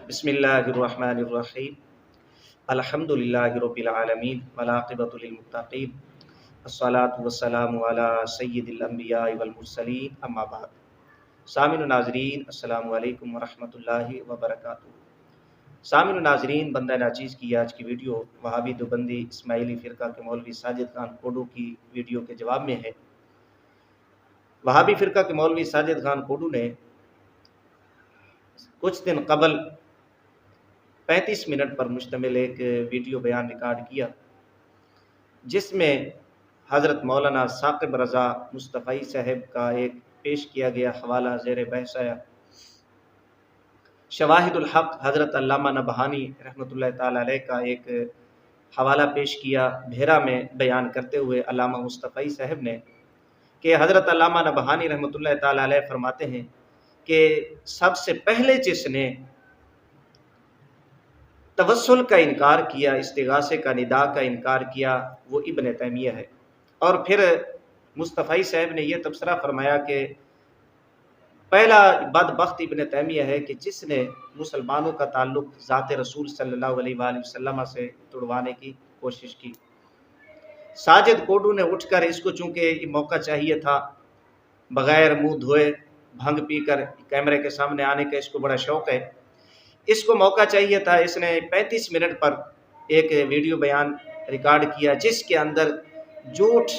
بسم اللہ الرحمن الرحیم الحمد للہ رب العالمین والعاقبۃ للمتقین الصلاۃ والسلام علی سید الانبیاء والمرسلین اما بعد۔ سامعین و ناظرین السلام علیکم ورحمۃ اللہ وبرکاتہ۔ سامعین و ناظرین، بندہ ناچیز کی آج کی ویڈیو وہابی دیوبندی اسماعیلی فرقہ کے مولوی ساجد خان کوڈو کی ویڈیو کے جواب میں ہے۔ وہابی فرقہ کے مولوی ساجد خان کوڈو نے کچھ دن قبل 35 منٹ پر مشتمل ایک ویڈیو بیان ریکارڈ کیا، جس میں حضرت مولانا ثاقب رضا مصطفی صاحب کا ایک پیش کیا گیا حوالہ زیر بحث آیا۔ شواہد الحق حضرت علامہ نبہانی رحمۃ اللہ تعالی علیہ کا ایک حوالہ پیش کیا بھیرا میں، بیان کرتے ہوئے علامہ مصطفی صاحب نے کہ حضرت علامہ نبہانی رحمۃ اللہ تعالی علیہ فرماتے ہیں کہ سب سے پہلے جس نے توسل کا انکار کیا، استغاثے کا ندا کا انکار کیا، وہ ابن تیمیہ ہے۔ اور پھر مصطفی صاحب نے یہ تبصرہ فرمایا کہ پہلا بدبخت ابن تیمیہ ہے کہ جس نے مسلمانوں کا تعلق ذات رسول صلی اللہ علیہ وآلہ وسلم سے توڑوانے کی کوشش کی۔ ساجد کوڈو نے اٹھ کر، اس کو چونکہ یہ موقع چاہیے تھا، بغیر منہ دھوئے بھنگ پی کر کیمرے کے سامنے آنے کا اس کو بڑا شوق ہے، اس کو موقع چاہیے تھا، اس نے 35 منٹ پر ایک ویڈیو بیان ریکارڈ کیا جس کے اندر جھوٹ،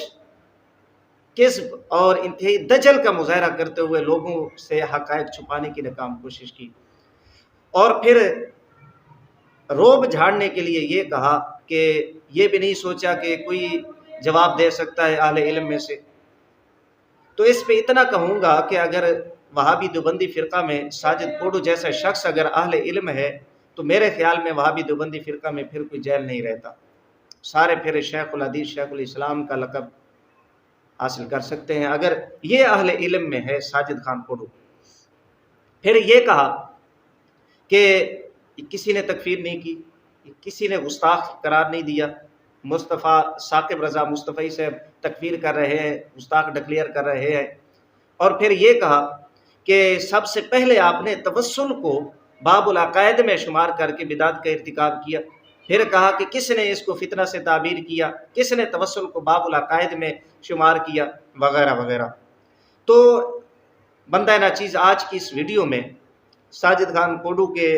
کذب اور انتہائی دجل کا مظاہرہ کرتے ہوئے لوگوں سے حقائق چھپانے کی ناکام کوشش کی، اور پھر روب جھاڑنے کے لیے یہ کہا کہ یہ بھی نہیں سوچا کہ کوئی جواب دے سکتا ہے اہل علم میں سے۔ تو اس پہ اتنا کہوں گا کہ اگر وہابی دیوبندی فرقہ میں ساجد کوڈو جیسا شخص اگر اہل علم ہے تو میرے خیال میں وہابی دیوبندی فرقہ میں پھر کوئی جیل نہیں رہتا، سارے پھر شیخ الحدیث شیخ الاسلام کا لقب حاصل کر سکتے ہیں اگر یہ اہل علم میں ہے ساجد خان کوڈو۔ پھر یہ کہا کہ کسی نے تکفیر نہیں کی، کسی نے گستاخ قرار نہیں دیا، مصطفیٰ ثاقب رضا مصطفی صاحب تکفیر کر رہے ہیں، گستاخ ڈکلیئر کر رہے ہیں۔ اور پھر یہ کہا کہ سب سے پہلے آپ نے توسل کو باب العقائد میں شمار کر کے بدعت کا ارتکاب کیا۔ پھر کہا کہ کس نے اس کو فتنہ سے تعبیر کیا، کس نے توسل کو باب العقائد میں شمار کیا، وغیرہ وغیرہ۔ تو بندہ ناچیز آج کی اس ویڈیو میں ساجد خان کوڈو کے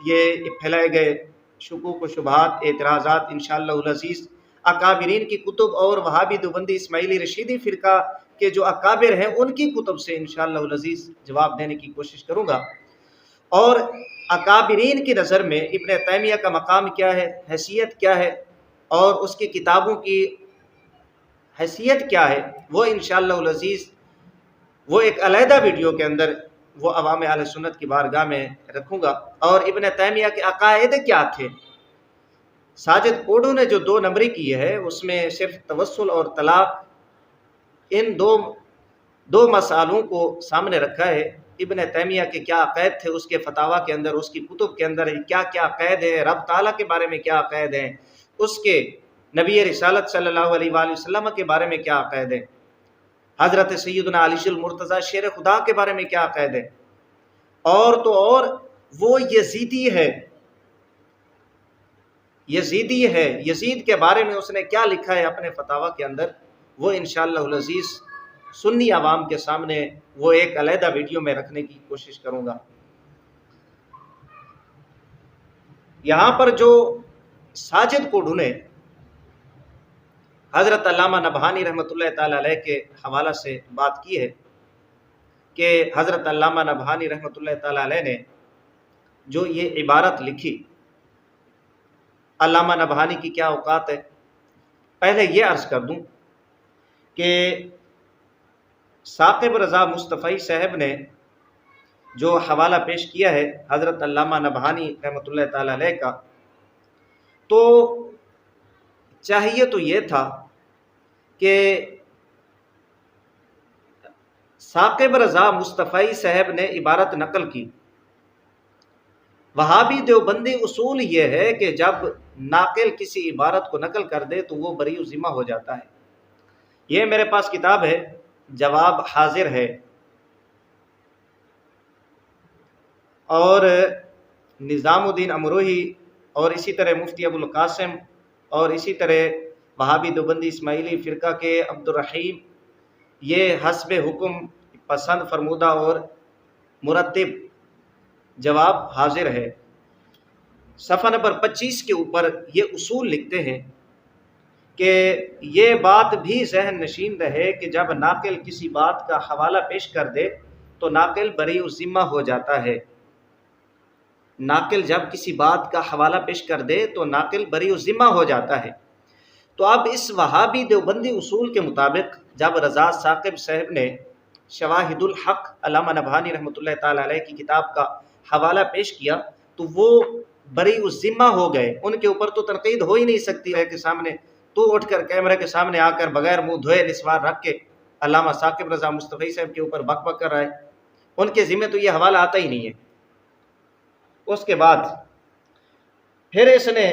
یہ پھیلائے گئے شکوک و شبہات، اعتراضات انشاءاللہ العزیز اکابرین کی کتب اور وہابی دیوبندی اسماعیلی رشیدی فرقہ کے جو اکابر ہیں ان کی کتب سے انشاءاللہ العزیز جواب دینے کی کوشش کروں گا۔ اور اکابرین کی نظر میں ابن تیمیہ کا مقام کیا ہے، حیثیت کیا ہے، اور اس کی کتابوں کی حیثیت کیا ہے، وہ انشاءاللہ العزیز وہ ایک علیحدہ ویڈیو کے اندر وہ عوام اہل سنت کی بارگاہ میں رکھوں گا۔ اور ابن تیمیہ کے عقائد کیا تھے، ساجد کوڈو نے جو 2 نمبری کی ہے اس میں صرف توسل اور طلاق، ان دو مسائلوں کو سامنے رکھا ہے۔ ابن تیمیہ کے کیا عقائد تھے، اس کے فتاویٰ کے اندر، اس کی کتب کے اندر کیا کیا عقائد ہیں، رب تعالیٰ کے بارے میں کیا عقائد ہیں، اس کے نبی رسالت صلی اللہ علیہ وآلہ وسلم کے بارے میں کیا عقائد ہیں، حضرت سیدنا علی المرتضیٰ شیر خدا کے بارے میں کیا عقائد ہیں، اور تو اور وہ یزیدی ہے، یزید کے بارے میں اس نے کیا لکھا ہے اپنے فتاویٰ کے اندر، وہ انشاءاللہ العزیز سنی عوام کے سامنے وہ ایک علیحدہ ویڈیو میں رکھنے کی کوشش کروں گا۔ یہاں پر جو ساجد کوڈو نے حضرت علامہ نبہانی رحمۃ اللہ تعالی علیہ کے حوالہ سے بات کی ہے کہ حضرت علامہ نبہانی رحمۃ اللہ تعالی علیہ نے جو یہ عبارت لکھی، علامہ نبہانی کی کیا اوقات ہے، پہلے یہ عرض کر دوں کہ ثاقب رضا مصطفی صاحب نے جو حوالہ پیش کیا ہے حضرت علامہ نبہانی رحمۃ اللہ تعالی علیہ کا، تو چاہیے تو یہ تھا کہ ثاقب رضا مصطفی صاحب نے عبارت نقل کی۔ وہابی دیوبندی اصول یہ ہے کہ جب ناقل کسی عبارت کو نقل کر دے تو وہ بری ذمہ ہو جاتا ہے۔ یہ میرے پاس کتاب ہے، جواب حاضر ہے، اور نظام الدین امروہی اور اسی طرح مفتی ابوالقاسم اور اسی طرح وہابی دیوبندی اسماعیلی فرقہ کے عبد الرحیم، یہ حسب حکم پسند فرمودہ اور مرتب جواب حاضر ہے۔ صفحہ نمبر 25 کے اوپر یہ اصول لکھتے ہیں کہ یہ بات بھی ذہن نشین رہے کہ جب ناقل کسی بات کا حوالہ پیش کر دے تو ناقل بری الذمہ ہو جاتا ہے۔ ناقل جب کسی بات کا حوالہ پیش کر دے تو ناقل بری الذمہ ہو جاتا ہے۔ تو اب اس وہابی دیوبندی اصول کے مطابق جب رضا ثاقب صاحب نے شواہد الحق علامہ نبہانی رحمۃ اللہ تعالی علیہ کی کتاب کا حوالہ پیش کیا تو وہ بری الذمہ ہو گئے، ان کے اوپر تو تنقید ہو ہی نہیں سکتی ہے کہ سامنے تو اٹھ کر کیمرے کے سامنے آ کر بغیر منہ دھوئے نسوار رکھ کے علامہ ثاقب رضا مصطفی صاحب کے اوپر بک بک کر رہا ہے، ان کے ذمہ تو یہ حوالہ آتا ہی نہیں ہے۔ اس کے بعد پھر اس نے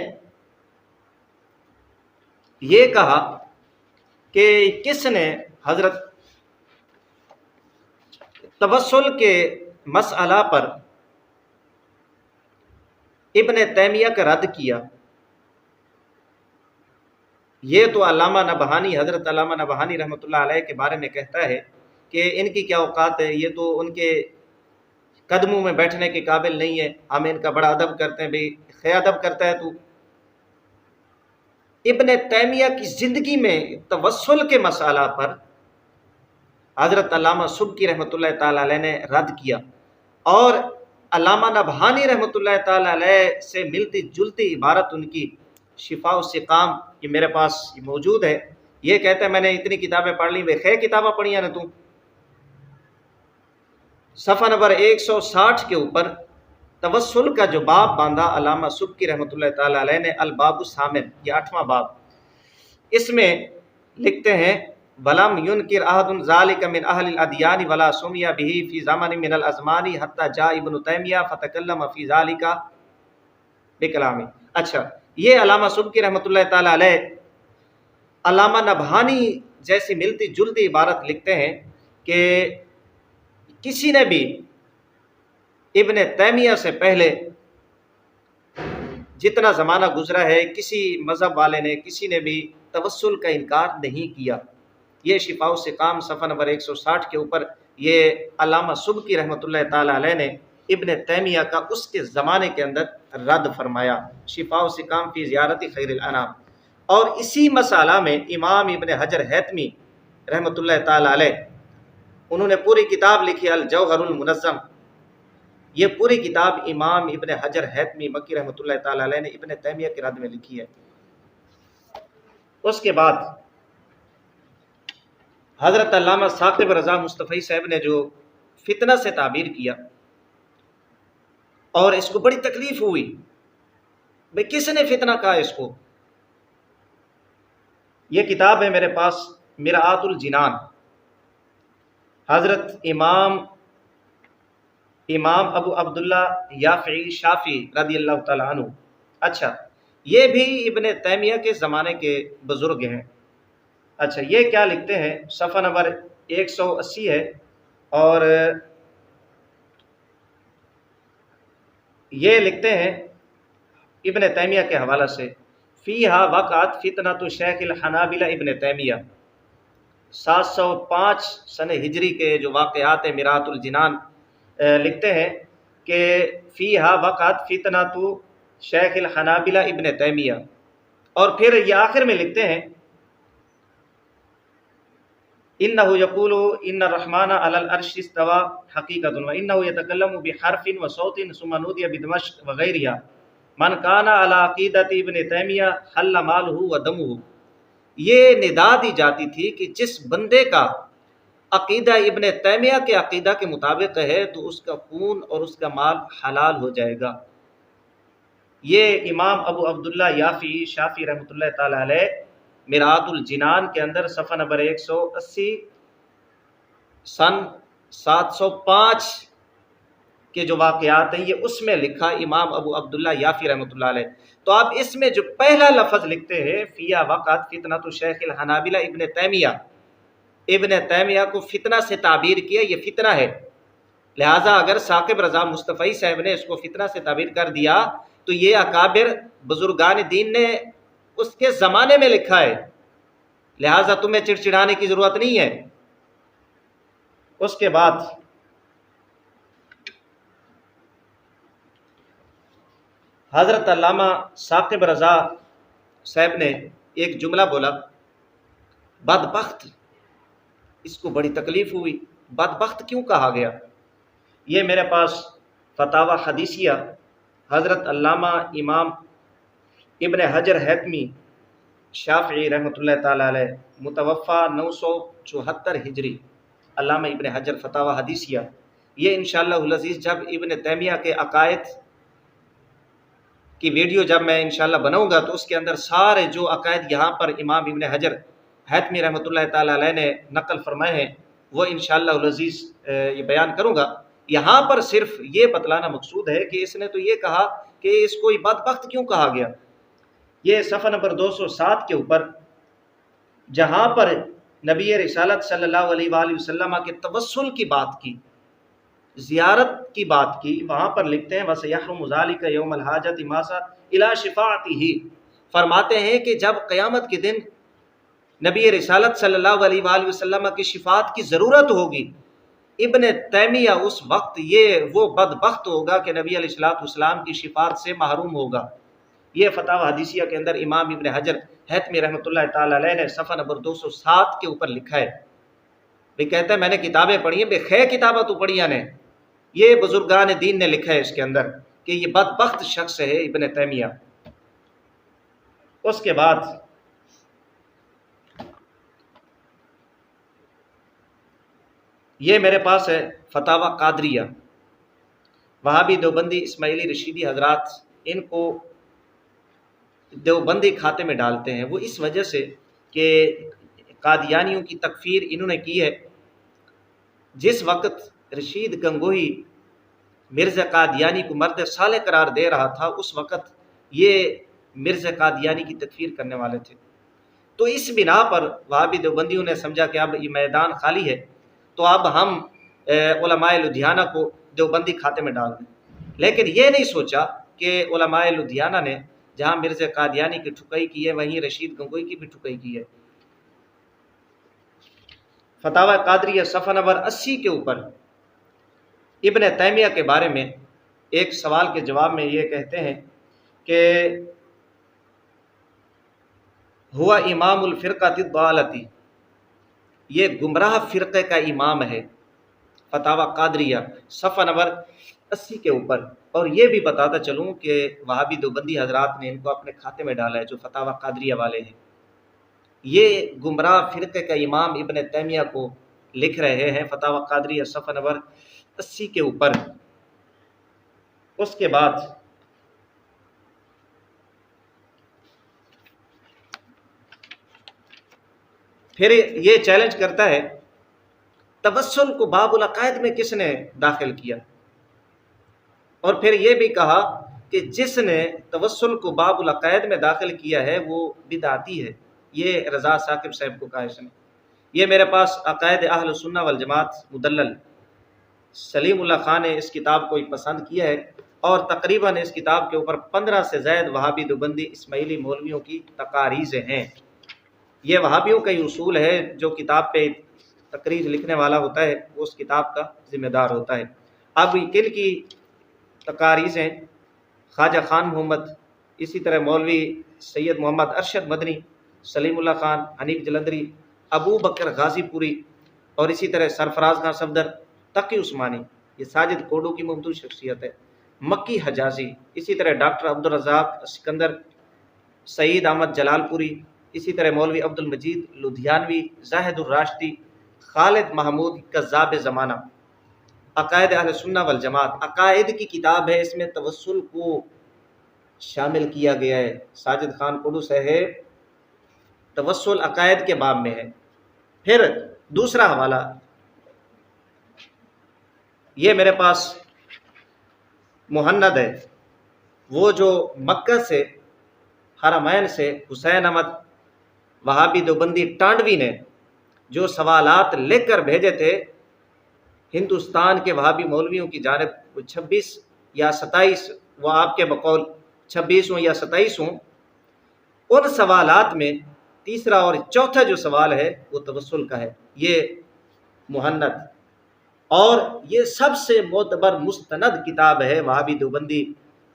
یہ کہا کہ کس نے حضرت توسل کے مسئلہ پر ابن تیمیہ کا رد کیا؟ یہ تو علامہ نبہانی، حضرت علامہ نبہانی رحمۃ اللہ علیہ کے بارے میں کہتا ہے کہ ان کی کیا اوقات ہے، یہ تو ان کے قدموں میں بیٹھنے کے قابل نہیں ہے، ہم ان کا بڑا ادب کرتے ہیں۔ بھئی خیر ادب کرتا ہے تو ابن تیمیہ کی زندگی میں توسل کے مسئلہ پر حضرت علامہ سبکی رحمۃ اللہ تعالی علیہ نے رد کیا، اور علامہ نبہانی رحمۃ اللہ تعالی علیہ سے ملتی جلتی عبارت ان کی شفاء السقام یہ میرے پاس موجود ہے۔ یہ کہتے ہیں میں نے اتنی کتابیں پڑھ لی، وہ خیر کتابیں پڑھی ہیں نا تم۔ صفحہ نمبر 160 کے اوپر توسل کا جو باب باندھا علامہ سبکی رحمۃ اللہ تعالی علیہ نے، الباب الثامن، یہ 8واں باب، اس میں لکھتے ہیں وَلَمْ يُنْكِرْ أَحَدٌ ذَلِكَ مِنْ أَهْلِ الْأَدْيَانِ وَلَا سُمِّيَ بِهِ فِي زَمَنٍ مِنَ الْأَزْمَانِ حَتَّى جَاءَ ابن تیمیہ فَتَكَلَّمَ فِي ذَلِكَ بِكَلَامِ۔ اچھا، یہ علامہ سبکی رحمۃ اللہ تعالی علیہ علامہ نبہانی جیسی ملتی جلتی عبارت لکھتے ہیں کہ کسی نے بھی ابن تیمیہ سے پہلے جتنا زمانہ گزرا ہے کسی مذہب والے نے، کسی نے بھی توسل کا انکار نہیں کیا۔ یہ شفاء السقام صفحہ نمبر 160 کے اوپر یہ علامہ سبکی رحمۃ اللہ تعالی علیہ نے ابن تیمیہ کا اس کے زمانے کے اندر رد فرمایا، شفاء السقام فی زیارت خیر الانام۔ اور اسی مسئلہ میں امام ابن حجر حیتمی رحمۃ اللہ تعالی علیہ، انہوں نے پوری کتاب لکھی الجوہر المنظم، یہ پوری کتاب امام ابن حجر حیتمی مکی رحمۃ اللہ تعالی علیہ نے ابن تیمیہ کے رد میں لکھی ہے۔ اس کے بعد حضرت علامہ ثاقب رضا مصطفی صاحب نے جو فتنہ سے تعبیر کیا اور اس کو بڑی تکلیف ہوئی، بھئی کس نے فتنہ کہا اس کو؟ یہ کتاب ہے میرے پاس مرآت الجنان، حضرت امام ابو عبداللہ یافعی شافعی رضی اللہ تعالیٰ عنہ۔ اچھا، یہ بھی ابن تیمیہ کے زمانے کے بزرگ ہیں۔ اچھا، یہ کیا لکھتے ہیں؟ صفحہ نمبر 180 ہے، اور یہ لکھتے ہیں ابن تیمیہ کے حوالہ سے فیہا وقعت فتنۃ شیخ الحنابلہ ابن تیمیہ، 705 سن ہجری کے جو واقعات مرآت الجنان لکھتے ہیں کہ فیہا وقعت فتنۃ شیخ الحنابلہ ابن تیمیہ، اور پھر یہ آخر میں لکھتے ہیں انہ یقول ان الرحمن علی العرش استوى حقیقۃ وانہ یتکلم بحرف وصوت ثم نودی بدمشق وغیرہا من کان علی عقیدۃ ابن تیمیہ حل مالہ ودمہ۔ یہ ندا دی جاتی تھی کہ جس بندے کا عقیدہ ابن تیمیہ کے عقیدہ کے مطابق ہے تو اس کا خون اور اس کا مال حلال ہو جائے گا۔ یہ امام ابو عبداللہ یافعی شافعی رحمۃ اللہ تعالی علیہ مرآت الجنان کے اندر صفحہ نمبر 180 سن 705 کے جو واقعات ہیں یہ اس میں لکھا امام ابو عبداللہ یافعی رحمۃ اللہ علیہ۔ تو آپ اس میں جو پہلا لفظ لکھتے ہیں فیہا وقعت فتنۃ شیخ الحنابلہ ابن تیمیہ، ابن تیمیہ کو فتنہ سے تعبیر کیا، یہ فتنہ ہے، لہٰذا اگر ثاقب رضا مصطفی صاحب نے اس کو فتنہ سے تعبیر کر دیا تو یہ اکابر بزرگان دین نے اس کے زمانے میں لکھا ہے، لہٰذا تمہیں چڑچڑانے کی ضرورت نہیں ہے۔ اس کے بعد حضرت علامہ ثاقب رضا صاحب نے ایک جملہ بولا، بدبخت، اس کو بڑی تکلیف ہوئی، بدبخت کیوں کہا گیا؟ یہ میرے پاس فتاوی حدیثیہ حضرت علامہ امام ابن حجر حتمی شافعی رحمۃ اللہ تعالی علیہ متوفہ 974 ہجری، علامہ ابن حجر فتاوی حدیثیہ، یہ انشاءاللہ العزیز جب ابن تیمیہ کے عقائد کی ویڈیو جب میں انشاءاللہ بناؤں گا تو اس کے اندر سارے جو عقائد یہاں پر امام ابن حجر حتمی رحمۃ اللہ تعالی علیہ نے نقل فرمائے ہیں وہ انشاءاللہ العزیز یہ بیان کروں گا۔ یہاں پر صرف یہ بتلانا مقصود ہے کہ اس نے تو یہ کہا کہ اس کو بدبخت کیوں کہا گیا۔ یہ صفحہ نمبر 207 کے اوپر جہاں پر نبی رسالت صلی اللہ علیہ وآلہ وسلم کے توسل کی بات کی، زیارت کی بات کی، وہاں پر لکھتے ہیں وَسَيَحْرُمُ ذَلِكَ يَوْمَ الْحَاجَةِ مَاسَ إِلَى شِفَاعَتِهِ، فرماتے ہیں کہ جب قیامت کے دن نبی رسالت صلی اللہ علیہ وآلہ وسلم کی شفاعت کی ضرورت ہوگی، ابن تیمیہ اس وقت یہ وہ بدبخت ہوگا کہ نبی علیہ الصلوۃ والسلام کی شفاعت سے محروم ہوگا۔ یہ فتاوی حدیثیہ کے اندر امام ابن حجر حتمی رحمۃ اللہ تعالی علیہ نے صفحہ نمبر 207 کے اوپر لکھا ہے۔ بھی کہتا ہے میں نے کتابیں پڑھی ہیں، بے خیر کتابیں تو پڑھیاں نے، یہ بزرگان دین نے لکھا ہے اس کے اندر کہ یہ بدبخت شخص ہے ابن تیمیہ۔ اس کے بعد یہ میرے پاس ہے فتاوی قادریہ، وہابی دیوبندی اسماعیلی رشیدی حضرات ان کو دیوبندی کھاتے میں ڈالتے ہیں، وہ اس وجہ سے کہ قادیانیوں کی تکفیر انہوں نے کی ہے۔ جس وقت رشید گنگوہی مرزا قادیانی کو مرد صالح قرار دے رہا تھا اس وقت یہ مرزا قادیانی کی تکفیر کرنے والے تھے، تو اس بنا پر وہابی دیوبندیوں نے سمجھا کہ اب یہ میدان خالی ہے تو اب ہم علماء لدھیانہ کو دیوبندی کھاتے میں ڈال دیں، لیکن یہ نہیں سوچا کہ علماء لدھیانہ نے جہاں مرزا قادیانی کی ٹھکائی کی ہے وہیں رشید گنگوئی کی بھی ٹھکائی کی ہے۔ فتاوی قادریہ صفحہ نمبر 80 کے اوپر ابن تیمیہ کے بارے میں ایک سوال کے جواب میں یہ کہتے ہیں کہ ہوا امام الفرقۃ الضالۃ، یہ گمراہ فرقے کا امام ہے، فتاوی قادریہ صفحہ نمبر 80 کے اوپر۔ اور یہ بھی بتاتا چلوں کہ وہابی دیوبندی حضرات نے ان کو اپنے کھاتے میں ڈالا ہے جو فتاوی قادریہ والے ہیں، یہ گمراہ فرقے کا امام ابن تیمیہ کو لکھ رہے ہیں فتاوی قادریہ صفحہ نمبر 80 کے اوپر۔ اس کے بعد پھر یہ چیلنج کرتا ہے توسل کو باب العقائد میں کس نے داخل کیا، اور پھر یہ بھی کہا کہ جس نے توسل کو باب العقائد میں داخل کیا ہے وہ بدعتی ہے، یہ رضا ثاقب صاحب کو کہا اس نے۔ یہ میرے پاس عقائد اہل سنہ والجماعت مدلل سلیم اللہ خان نے اس کتاب کو پسند کیا ہے، اور تقریباً اس کتاب کے اوپر 15 سے زائد وہابی دیوبندی اسماعیلی مولویوں کی تقاریضیں ہیں۔ یہ وہابیوں کا ہی اصول ہے، جو کتاب پہ تقریر لکھنے والا ہوتا ہے وہ اس کتاب کا ذمہ دار ہوتا ہے۔ اب کن کی تقاریضیں؟ خواجہ خان محمد، اسی طرح مولوی سید محمد ارشد مدنی، سلیم اللہ خان، حنیف جلندری، ابو بکر غازی پوری، اور اسی طرح سرفراز خان صفدر، تقی عثمانی، یہ ساجد کوڈو کی ممدوح شخصیت ہے، مکی حجازی، اسی طرح ڈاکٹر عبدالرزاق سکندر، سعید احمد جلال پوری، اسی طرح مولوی عبد المجید لدھیانوی، زاہد الراشدی، خالد محمود کذاب زمانہ۔ عقائد اہل سنہ والجماعت عقائد کی کتاب ہے، اس میں توسل کو شامل کیا گیا ہے۔ ساجد خان کوڈو صاحب توسل عقائد کے باب میں ہے۔ پھر دوسرا حوالہ یہ میرے پاس مہند ہے، وہ جو مکہ سے حرمین سے حسین احمد وہابی دیوبندی ٹانڈوی نے جو سوالات لکھ کر بھیجے تھے ہندوستان کے وہابی مولویوں کی جانب 26 یا 27، وہ آپ کے بقول 26 ہوں یا 27 ہوں، ان سوالات میں تیسرا اور چوتھا جو سوال ہے وہ توسل کا ہے، یہ مہند، اور یہ سب سے معتبر مستند کتاب ہے وہابی دیوبندی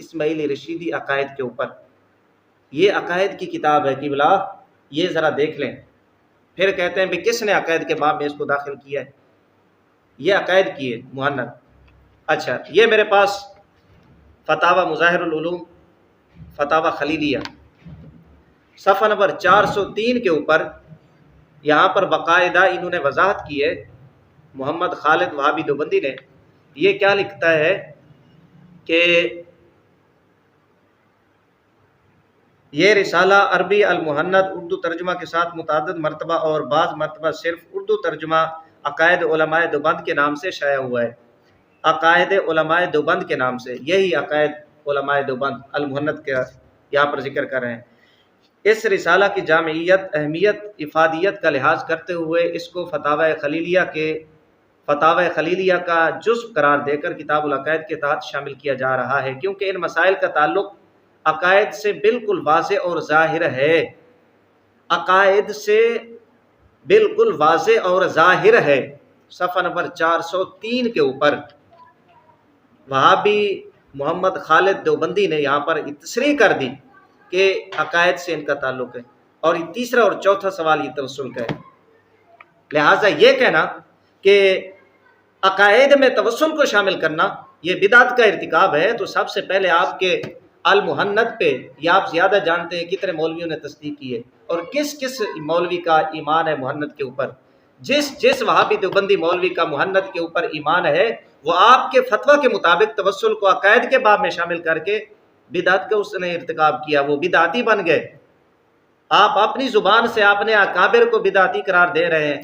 اسماعیلی رشیدی عقائد کے اوپر۔ یہ عقائد کی کتاب ہے کہ بلا یہ ذرا دیکھ لیں۔ پھر کہتے ہیں بھی کس نے عقائد کے باب میں اس کو داخل کیا ہے؟ یہ عقائد کی ہے مہند۔ اچھا، یہ میرے پاس فتاوی مظاہر العلوم، فتاوی خلیلیہ، صفحہ نمبر 403 کے اوپر یہاں پر باقاعدہ انہوں نے وضاحت کی ہے، محمد خالد وہابی دیوبندی نے۔ یہ کیا لکھتا ہے کہ یہ رسالہ عربی المہند اردو ترجمہ کے ساتھ متعدد مرتبہ اور بعض مرتبہ صرف اردو ترجمہ عقائد علماء دیوبند کے نام سے شائع ہوا ہے۔ عقائد علماء دیوبند کے نام سے، یہی عقائد علماء دیوبند المہند کا یہاں پر ذکر کر رہے ہیں۔ اس رسالہ کی جامعیت، اہمیت، افادیت کا لحاظ کرتے ہوئے اس کو فتاوی خلیلیہ کا جزو قرار دے کر کتاب العقائد کے تحت شامل کیا جا رہا ہے، کیونکہ ان مسائل کا تعلق عقائد سے بالکل واضح اور ظاہر ہے۔ عقائد سے بالکل واضح اور ظاہر ہے۔ صفحہ نمبر 403 کے اوپر وہابی محمد خالد دیوبندی نے یہاں پر تصریح کر دی کہ عقائد سے ان کا تعلق ہے، اور یہ تیسرا اور چوتھا سوال یہ توسل کا ہے۔ لہٰذا یہ کہنا کہ عقائد میں توسل کو شامل کرنا یہ بدعت کا ارتکاب ہے، تو سب سے پہلے آپ کے المہند پہ، یا آپ زیادہ جانتے ہیں کتنے مولویوں نے تصدیق کی ہے، اور کس کس مولوی کا ایمان ہے مہند کے اوپر۔ جس وہابی دیوبندی مولوی کا مہند کے اوپر ایمان ہے، وہ آپ کے فتویٰ کے مطابق توسل کو عقائد کے باب میں شامل کر کے بدعت کا اس نے ارتکاب کیا، وہ بدعتی بن گئے۔ آپ اپنی زبان سے اپنے اکابر کو بدعتی قرار دے رہے ہیں،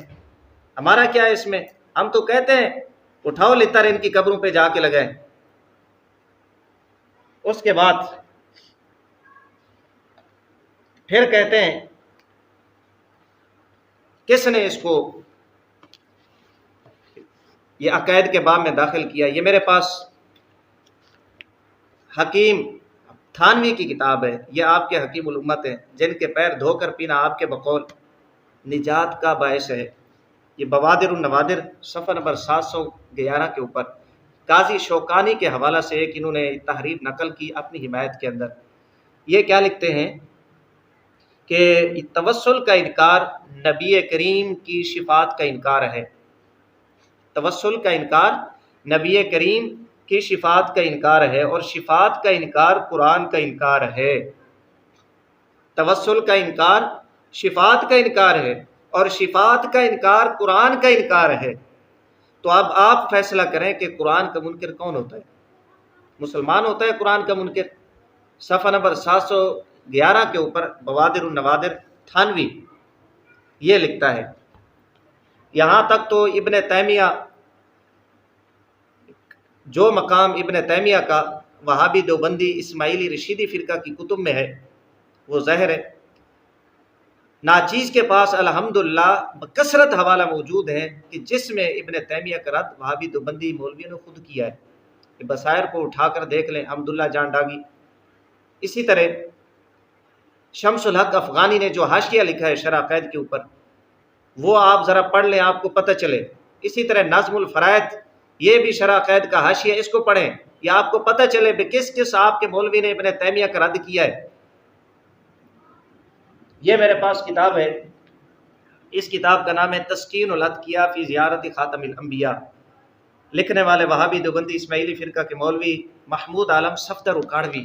ہمارا کیا ہے اس میں؟ ہم تو کہتے ہیں اٹھاؤ لتر ان کی قبروں پہ جا کے لگائیں۔ اس کے بعد پھر کہتے ہیں کس نے اس کو یہ عقائد کے باب میں داخل کیا؟ یہ میرے پاس حکیم تھانوی کی کتاب ہے، یہ آپ کے حکیم الامت ہیں جن کے پیر دھو کر پینا آپ کے بقول نجات کا باعث ہے۔ یہ بوادر النوادر صفحہ نمبر 711 کے اوپر قاضی شوکانی کے حوالہ سے ایک انہوں نے تحریر نقل کی اپنی حمایت کے اندر۔ یہ کیا لکھتے ہیں کہ توسل کا انکار نبی کریم کی شفاعت کا انکار ہے۔ توسل کا انکار نبی کریم کی شفاعت کا انکار ہے، اور شفاعت کا انکار قرآن کا انکار ہے۔ توسل کا انکار شفاعت کا انکار ہے، اور شفاعت کا انکار قرآن کا انکار ہے۔ تو اب آپ فیصلہ کریں کہ قرآن کا منکر کون ہوتا ہے؟ مسلمان ہوتا ہے قرآن کا منکر؟ صفحہ نمبر 711 کے اوپر بوادر النوادر تھانوی یہ لکھتا ہے۔ یہاں تک تو ابن تیمیہ، جو مقام ابن تیمیہ کا وہابی دیوبندی اسماعیلی رشیدی فرقہ کی کتب میں ہے وہ ظاہر ہے۔ ناچیز کے پاس الحمدللہ بکثرت حوالہ موجود ہیں کہ جس میں ابن تیمیہ کا رد وہابی دیوبندی مولویوں نے خود کیا ہے، کہ بصائر کو اٹھا کر دیکھ لیں، حمداللہ جان ڈاگی۔ اسی طرح شمس الحق افغانی نے جو حاشیہ لکھا ہے شرح عقائد کے اوپر، وہ آپ ذرا پڑھ لیں، آپ کو پتہ چلے۔ اسی طرح نظم الفرائد، یہ بھی شرح عقائد کا حاشیہ، اس کو پڑھیں یا آپ کو پتہ چلے کہ کس کس آپ کے مولوی نے ابن تیمیہ کا رد کیا ہے۔ یہ میرے پاس کتاب ہے، اس کتاب کا نام ہے تسکین الاتقیاء فی زیارت خاتم الانبیاء، لکھنے والے وہابی دیوبندی اسماعیلی فرقہ کے مولوی محمود عالم صفدر اکاڑوی۔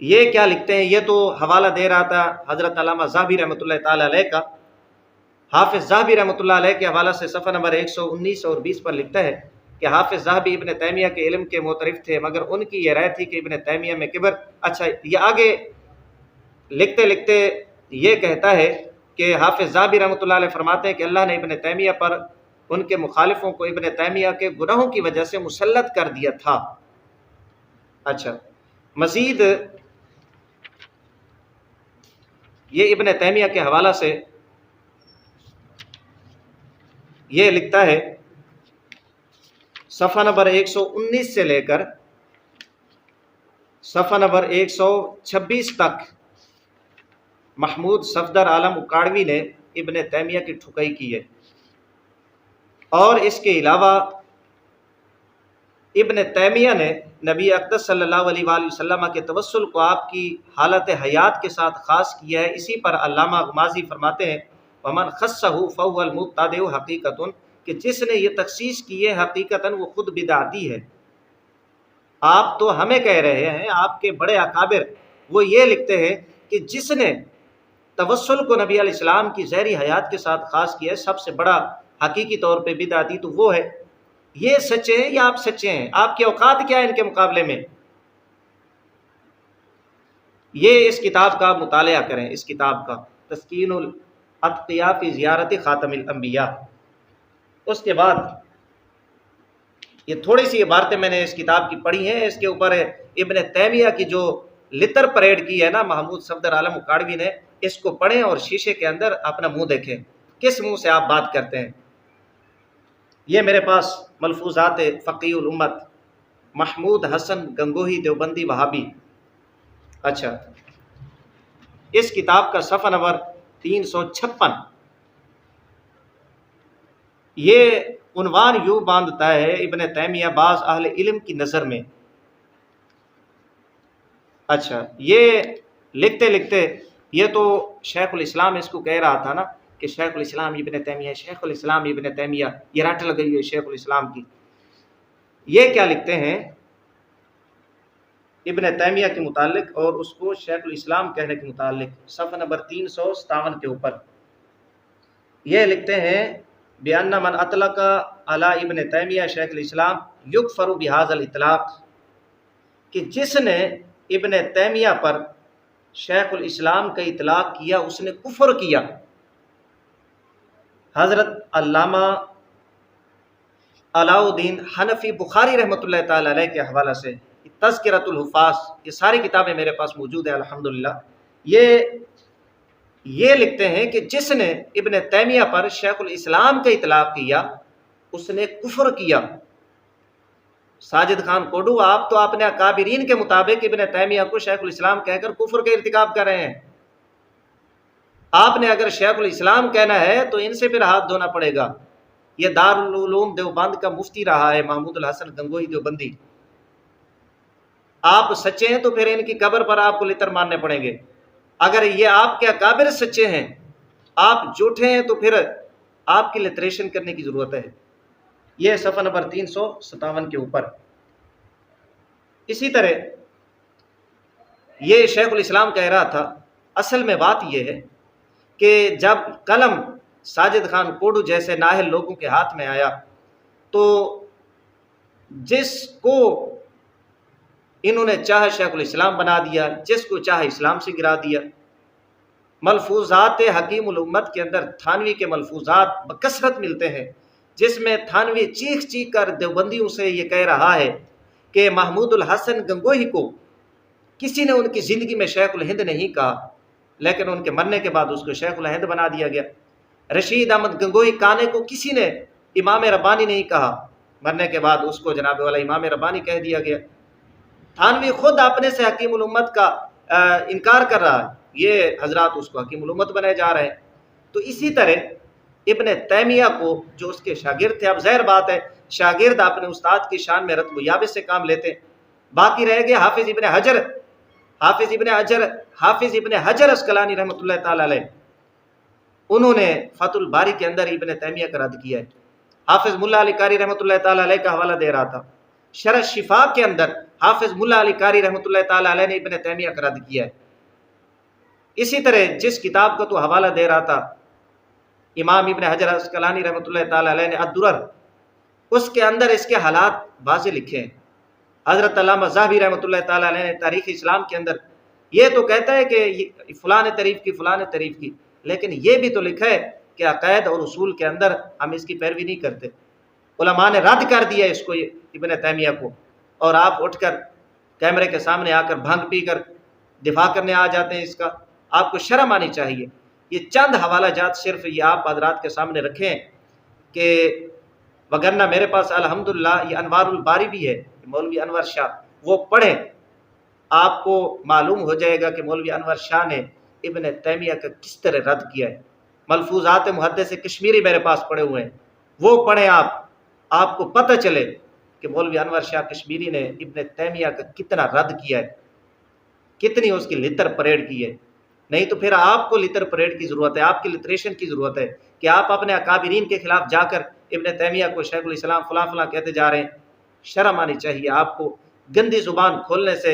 یہ کیا لکھتے ہیں؟ یہ تو حوالہ دے رہا تھا حضرت علامہ ذہبی رحمۃ اللہ تعالی علیہ کا۔ حافظ ذہبی رحمۃ اللہ علیہ کے حوالہ سے صفحہ نمبر 119 اور 20 پر لکھتا ہے کہ حافظ ذہبی ابن تیمیہ کے علم کے معترف تھے، مگر ان کی یہ رائے تھی کہ ابن تیمیہ میں کبر۔ اچھا، یہ آگے لکھتے لکھتے یہ کہتا ہے کہ حافظ ذہبی رحمۃ اللہ علیہ فرماتے ہیں کہ اللہ نے ابن تیمیہ پر ان کے مخالفوں کو ابن تیمیہ کے گناہوں کی وجہ سے مسلط کر دیا تھا۔ اچھا، مزید یہ ابن تیمیہ کے حوالہ سے یہ لکھتا ہے صفحہ نمبر 119 سے لے کر صفحہ نمبر 126 تک محمود صفدر عالم اکاڑوی نے ابن تیمیہ کی ٹھکائی کی ہے۔ اور اس کے علاوہ ابن تیمیہ نے نبی اقدس صلی اللہ علیہ وآلہ وسلم کے توسل کو آپ کی حالت حیات کے ساتھ خاص کیا ہے۔ اسی پر علامہ غمازی فرماتے ہیں ومن خصہ فهو المبتدع حقیقتاً، کہ جس نے یہ تخصیص کی ہے حقیقتاً وہ خود بدعتی ہے۔ آپ تو ہمیں کہہ رہے ہیں، آپ کے بڑے اکابر وہ یہ لکھتے ہیں کہ جس نے توسل کو نبی علیہ السلام کی ظاہری حیات کے ساتھ خاص کیا ہے سب سے بڑا حقیقی طور پہ بدعتی تو وہ ہے۔ یہ سچے ہیں یا آپ سچے ہیں؟ آپ کے اوقات کیا ہے ان کے مقابلے میں؟ یہ اس کتاب کا مطالعہ کریں، اس کتاب کا تسکین الاتقیاء فی زیارت خاتم الانبیاء۔ اس کے بعد یہ تھوڑی سی عبارتیں میں نے اس کتاب کی پڑھی ہیں، اس کے اوپر ابن تیمیہ کی جو لتر پریڈ کی ہے نا محمود صفدر عالم اکاڑوی نے، اس کو پڑھیں اور شیشے کے اندر اپنا منہ دیکھیں، کس منہ سے آپ بات کرتے ہیں۔ یہ میرے پاس ملفوظات فقی الامت محمود حسن گنگوہی دیوبندی وہابی۔ اچھا، اس کتاب کا صفحہ نمبر 356، یہ عنوان یوں باندھتا ہے ابن تیمیہ بعض اہل علم کی نظر میں۔ اچھا، یہ لکھتے لکھتے یہ تو شیخ الاسلام اس کو کہہ رہا تھا نا کہ شیخ الاسلام ابن تیمیہ، شیخ الاسلام ابن تیمیہ، یہ رٹ لگ گئی ہے شیخ الاسلام کی۔ یہ کیا لکھتے ہیں ابن تیمیہ کے متعلق اور اس کو شیخ الاسلام کہنے کے متعلق صفحہ نمبر 357 کے اوپر یہ لکھتے ہیں بِأَنَّ مَنْ أَطْلَقَ عَلَى ابن تیمیہ شیخ الاسلام يُكْفَرُ بِهَذَا الْإِطْلَاق، کہ جس نے ابن تیمیہ پر شیخ الاسلام کا اطلاق کیا اس نے کفر کیا۔ حضرت علامہ علاء الدین حنفی بخاری رحمۃ اللہ تعالی علیہ کے حوالہ سے تذکرۃ الحفاظ، یہ ساری کتابیں میرے پاس موجود ہیں الحمدللہ، یہ لکھتے ہیں کہ جس نے ابن تیمیہ پر شیخ الاسلام کا اطلاق کیا اس نے کفر کیا۔ ساجد خان کوڈو، آپ تو اپنے اکابرین کے مطابق ابن تیمیہ کو شیخ الاسلام کہہ کر کفر کا ارتکاب کر رہے ہیں۔ آپ نے اگر شیخ الاسلام کہنا ہے تو ان سے پھر ہاتھ دھونا پڑے گا۔ یہ دارالعلوم دیوبند کا مفتی رہا ہے محمود الحسن گنگوہی دیوبندی۔ آپ سچے ہیں تو پھر ان کی قبر پر آپ کو لتر مارنے پڑیں گے۔ اگر یہ آپ کے اکابر سچے ہیں، آپ جھوٹے ہیں تو پھر آپ کی لٹریشن کرنے کی ضرورت ہے۔ یہ صفحہ نمبر 357 کے اوپر۔ اسی طرح یہ شیخ الاسلام کہہ رہا تھا، اصل میں بات یہ ہے کہ جب قلم ساجد خان کوڈو جیسے نااہل لوگوں کے ہاتھ میں آیا تو جس کو انہوں نے چاہے شیخ الاسلام بنا دیا، جس کو چاہے اسلام سے گرا دیا۔ ملفوظات حکیم الامت کے اندر تھانوی کے ملفوظات بکثرت ملتے ہیں، جس میں تھانوی چیخ چیخ کر دیوبندیوں سے یہ کہہ رہا ہے کہ محمود الحسن گنگوہی کو کسی نے ان کی زندگی میں شیخ الہند نہیں کہا، لیکن ان کے مرنے کے بعد اس کو شیخ الہند بنا دیا گیا۔ رشید احمد گنگوہی کانے کو کسی نے امام ربانی نہیں کہا، مرنے کے بعد اس کو جناب والا امام ربانی کہہ دیا گیا۔ تھانوی خود اپنے سے حکیم الامت کا انکار کر رہا ہے، یہ حضرات اس کو حکیم الامت بنائے جا رہے ہیں۔ تو اسی طرح ابن تیمیہ کو جو اس کے شاگرد تھے، اب ظاہر بات ہے شاگرد اپنے استاد کی شان میں رتب و یابس سے کام لیتے، باقی رہ گئے حافظ ابن حجر اسقلانی رحمۃ اللہ تعالی علیہ، انہوں نے فتح الباری کے اندر ابن تیمیہ کا رد کیا ہے۔ حافظ ملا علی قاری رحمۃ اللہ تعالی علیہ کا حوالہ دے رہا تھا، شرح شفا کے اندر حافظ ملا علی قاری رحمۃ اللہ تعالی علیہ نے ابن تیمیہ کا رد کیا ہے۔ اسی طرح جس کتاب کا تو حوالہ دے رہا تھا امام ابن حجر اسقلانی رحمۃ اللہ تعالی علیہ نے الدرر، اس کے اندر اس کے حالات واضح لکھے ہیں۔ حضرت علامہ ذہبی رحمۃ اللہ تعالی علیہ نے تاریخ اسلام کے اندر یہ تو کہتا ہے کہ فلاں نے تعریف کی، لیکن یہ بھی تو لکھا ہے کہ عقائد اور اصول کے اندر ہم اس کی پیروی نہیں کرتے۔ علماء نے رد کر دیا اس کو، ابن تیمیہ کو، اور آپ اٹھ کر کیمرے کے سامنے آ کر بھنگ پی کر دفاع کرنے آ جاتے ہیں اس کا۔ آپ کو شرم آنی چاہیے۔ یہ چند حوالہ جات صرف یہ آپ حضرات کے سامنے رکھیں کہ وگرنہ میرے پاس الحمدللہ یہ انوار الباری بھی ہے، مولوی انور شاہ، وہ پڑھیں، آپ کو معلوم ہو جائے گا کہ مولوی انور شاہ نے ابن تیمیہ کا کس طرح رد کیا ہے۔ ملفوظات محدث کشمیری میرے پاس پڑے ہوئے ہیں، وہ پڑھیں آپ کو پتہ چلے کہ مولوی انور شاہ کشمیری نے ابن تیمیہ کا کتنا رد کیا ہے، کتنی اس کی لتر پریڈ کی ہے۔ نہیں تو پھر آپ کو لتر پریڈ کی ضرورت ہے، آپ کی لٹریشن کی ضرورت ہے کہ آپ اپنے اکابرین کے خلاف جا کر ابن تیمیہ کو شیخ الاسلام فلاں فلاں کہتے جا رہے ہیں۔ شرم آنی چاہیے آپ کو۔ گندی زبان کھولنے سے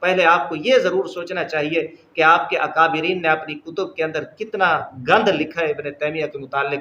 پہلے آپ کو یہ ضرور سوچنا چاہیے کہ آپ کے اکابرین نے اپنی کتب کے اندر کتنا گند لکھا ہے ابن تیمیہ کے متعلق،